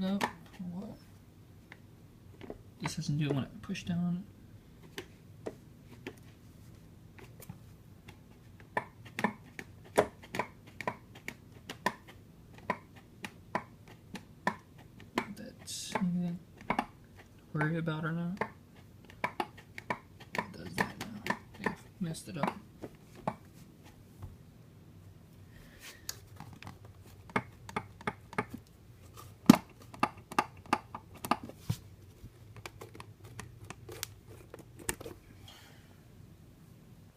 No. What? This doesn't do it when I push down. That's anything to worry about or not. It does that now. I messed it up.